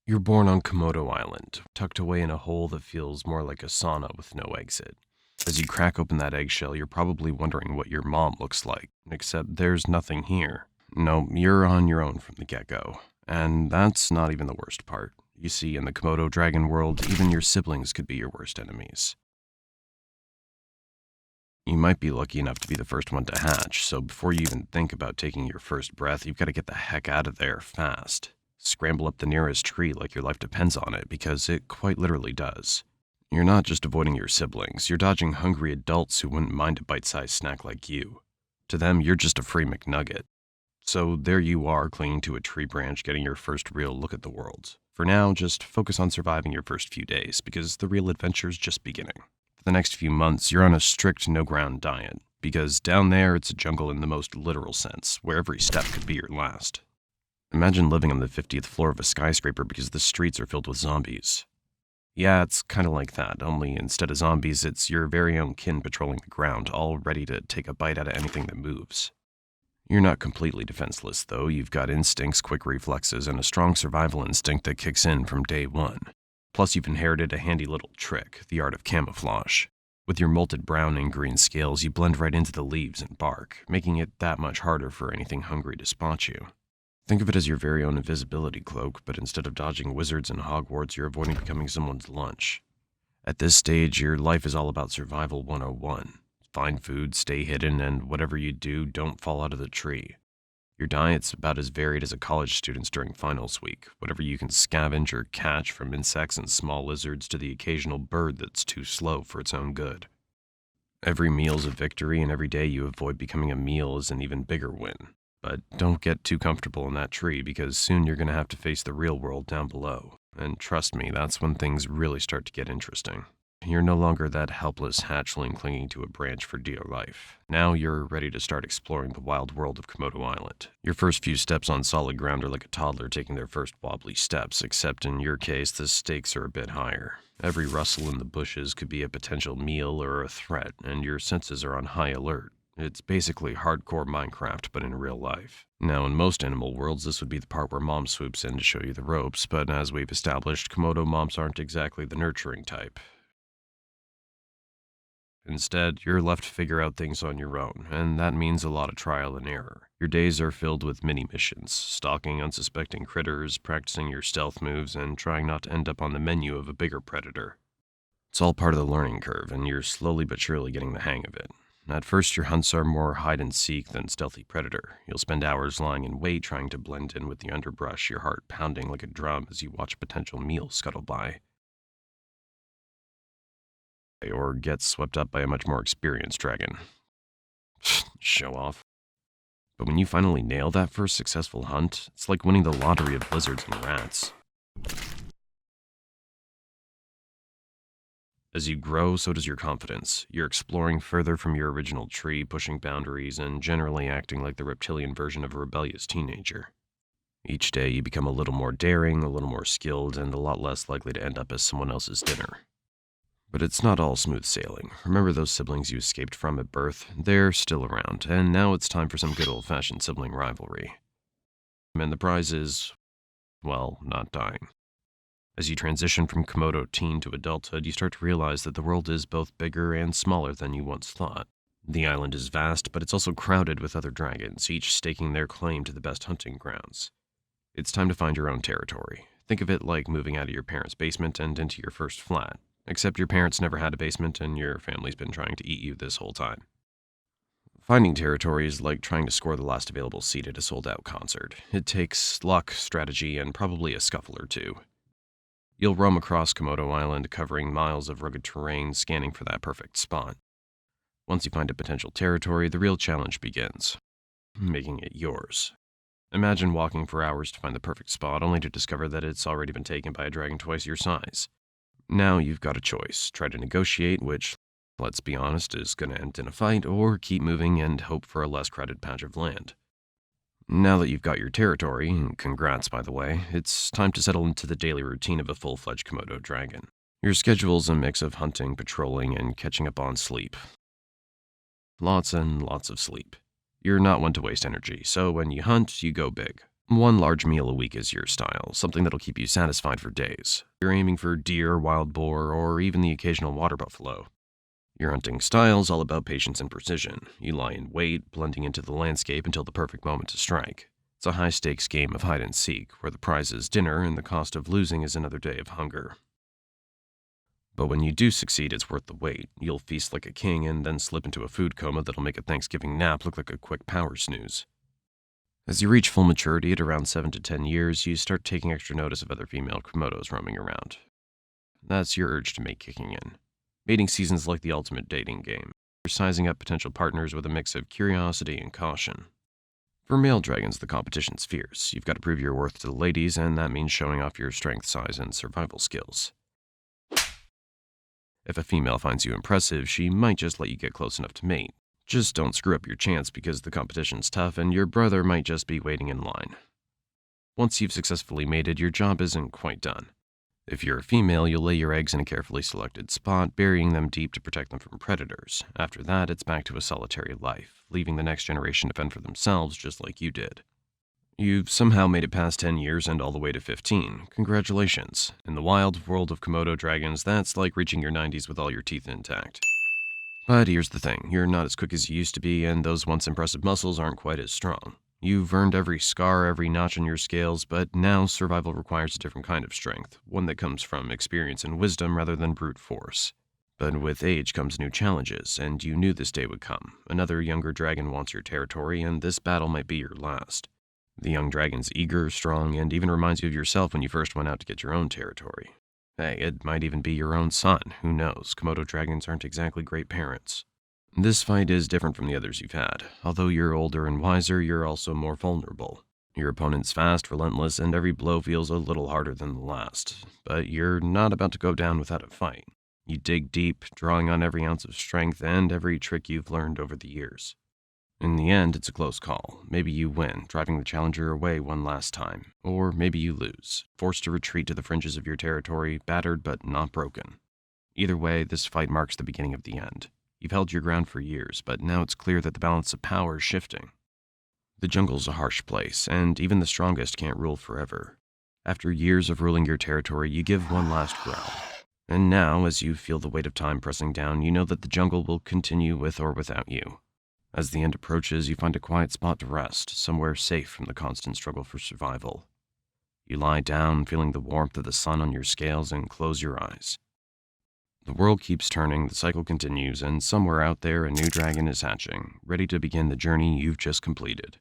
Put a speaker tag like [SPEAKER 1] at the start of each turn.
[SPEAKER 1] You're born on Komodo Island, tucked away in a hole that feels more like a sauna with no exit. As you crack open that eggshell, you're probably wondering what your mom looks like, except there's nothing here. No, you're on your own from the get-go. And that's not even the worst part. You see, in the Komodo Dragon world, even your siblings could be your worst enemies. You might be lucky enough to be the first one to hatch, so before you even think about taking your first breath, you've got to get the heck out of there fast. Scramble up the nearest tree like your life depends on it, because it quite literally does. You're not just avoiding your siblings, you're dodging hungry adults who wouldn't mind a bite-sized snack like you. To them, you're just a free McNugget. So there you are, clinging to a tree branch, getting your first real look at the world. For now, just focus on surviving your first few days, because the real adventure's just beginning. For the next few months, you're on a strict no-ground diet, because down there it's a jungle in the most literal sense, where every step could be your last. Imagine living on the 50th floor of a skyscraper because the streets are filled with zombies. Yeah, it's kinda like that, only instead of zombies, it's your very own kin patrolling the ground, all ready to take a bite out of anything that moves. You're not completely defenseless, though. You've got instincts, quick reflexes, and a strong survival instinct that kicks in from day one. Plus, you've inherited a handy little trick, the art of camouflage. With your molted brown and green scales, you blend right into the leaves and bark, making it that much harder for anything hungry to spot you. Think of it as your very own invisibility cloak, but instead of dodging wizards and Hogwarts, you're avoiding becoming someone's lunch. At this stage, your life is all about survival 101. Find food, stay hidden, and whatever you do, don't fall out of the tree. Your diet's about as varied as a college student's during finals week, whatever you can scavenge or catch, from insects and small lizards to the occasional bird that's too slow for its own good. Every meal's a victory, and every day you avoid becoming a meal is an even bigger win. But don't get too comfortable in that tree, because soon you're going to have to face the real world down below. And trust me, that's when things really start to get interesting. You're no longer that helpless hatchling clinging to a branch for dear life. Now you're ready to start exploring the wild world of Komodo Island. Your first few steps on solid ground are like a toddler taking their first wobbly steps, except in your case, the stakes are a bit higher. Every rustle in the bushes could be a potential meal or a threat, and your senses are on high alert. It's basically hardcore Minecraft, but in real life. Now, in most animal worlds, this would be the part where mom swoops in to show you the ropes, but as we've established, Komodo moms aren't exactly the nurturing type. Instead, you're left to figure out things on your own, and that means a lot of trial and error. Your days are filled with mini-missions, stalking unsuspecting critters, practicing your stealth moves, and trying not to end up on the menu of a bigger predator. It's all part of the learning curve, and you're slowly but surely getting the hang of it. At first, your hunts are more hide-and-seek than stealthy predator. You'll spend hours lying in wait trying to blend in with the underbrush, your heart pounding like a drum as you watch a potential meal scuttle by. Or get swept up by a much more experienced dragon. Show off. But when you finally nail that first successful hunt, it's like winning the lottery of lizards and rats. As you grow, so does your confidence. You're exploring further from your original tree, pushing boundaries, and generally acting like the reptilian version of a rebellious teenager. Each day, you become a little more daring, a little more skilled, and a lot less likely to end up as someone else's dinner. But it's not all smooth sailing. Remember those siblings you escaped from at birth? They're still around, and now it's time for some good old-fashioned sibling rivalry. And the prize is, well, not dying. As you transition from Komodo teen to adulthood, you start to realize that the world is both bigger and smaller than you once thought. The island is vast, but it's also crowded with other dragons, each staking their claim to the best hunting grounds. It's time to find your own territory. Think of it like moving out of your parents' basement and into your first flat. Except your parents never had a basement and your family's been trying to eat you this whole time. Finding territory is like trying to score the last available seat at a sold-out concert. It takes luck, strategy, and probably a scuffle or two. You'll roam across Komodo Island, covering miles of rugged terrain, scanning for that perfect spot. Once you find a potential territory, the real challenge begins. Making it yours. Imagine walking for hours to find the perfect spot, only to discover that it's already been taken by a dragon twice your size. Now you've got a choice. Try to negotiate, which, let's be honest, is going to end in a fight, or keep moving and hope for a less crowded patch of land. Now that you've got your territory, and congrats by the way, it's time to settle into the daily routine of a full-fledged Komodo dragon. Your schedule's a mix of hunting, patrolling, and catching up on sleep. Lots and lots of sleep. You're not one to waste energy, so when you hunt, you go big. One large meal a week is your style, something that'll keep you satisfied for days. You're aiming for deer, wild boar, or even the occasional water buffalo. Your hunting style's all about patience and precision. You lie in wait, blending into the landscape until the perfect moment to strike. It's a high-stakes game of hide and seek, where the prize is dinner and the cost of losing is another day of hunger. But when you do succeed, it's worth the wait. You'll feast like a king and then slip into a food coma that'll make a Thanksgiving nap look like a quick power snooze. As you reach full maturity at around 7 to 10 years, you start taking extra notice of other female Komodos roaming around. That's your urge to mate kicking in. Mating season's like the ultimate dating game. You're sizing up potential partners with a mix of curiosity and caution. For male dragons, the competition's fierce. You've got to prove your worth to the ladies, and that means showing off your strength, size, and survival skills. If a female finds you impressive, she might just let you get close enough to mate. Just don't screw up your chance because the competition's tough and your brother might just be waiting in line. Once you've successfully mated, your job isn't quite done. If you're a female, you'll lay your eggs in a carefully selected spot, burying them deep to protect them from predators. After that, it's back to a solitary life, leaving the next generation to fend for themselves just like you did. You've somehow made it past 10 years and all the way to 15. Congratulations. In the wild world of Komodo dragons, that's like reaching your 90s with all your teeth intact. But here's the thing, you're not as quick as you used to be, and those once impressive muscles aren't quite as strong. You've earned every scar, every notch on your scales, but now survival requires a different kind of strength, one that comes from experience and wisdom rather than brute force. But with age comes new challenges, and you knew this day would come. Another younger dragon wants your territory, and this battle might be your last. The young dragon's eager, strong, and even reminds you of yourself when you first went out to get your own territory. Hey, it might even be your own son, who knows? Komodo dragons aren't exactly great parents. This fight is different from the others you've had. Although you're older and wiser, you're also more vulnerable. Your opponent's fast, relentless, and every blow feels a little harder than the last. But you're not about to go down without a fight. You dig deep, drawing on every ounce of strength and every trick you've learned over the years. In the end, it's a close call. Maybe you win, driving the challenger away one last time. Or maybe you lose, forced to retreat to the fringes of your territory, battered but not broken. Either way, this fight marks the beginning of the end. You've held your ground for years, but now it's clear that the balance of power is shifting. The jungle's a harsh place, and even the strongest can't rule forever. After years of ruling your territory, you give one last growl. And now, as you feel the weight of time pressing down, you know that the jungle will continue with or without you. As the end approaches, you find a quiet spot to rest, somewhere safe from the constant struggle for survival. You lie down, feeling the warmth of the sun on your scales, and close your eyes. The world keeps turning, the cycle continues, and somewhere out there a new dragon is hatching, ready to begin the journey you've just completed.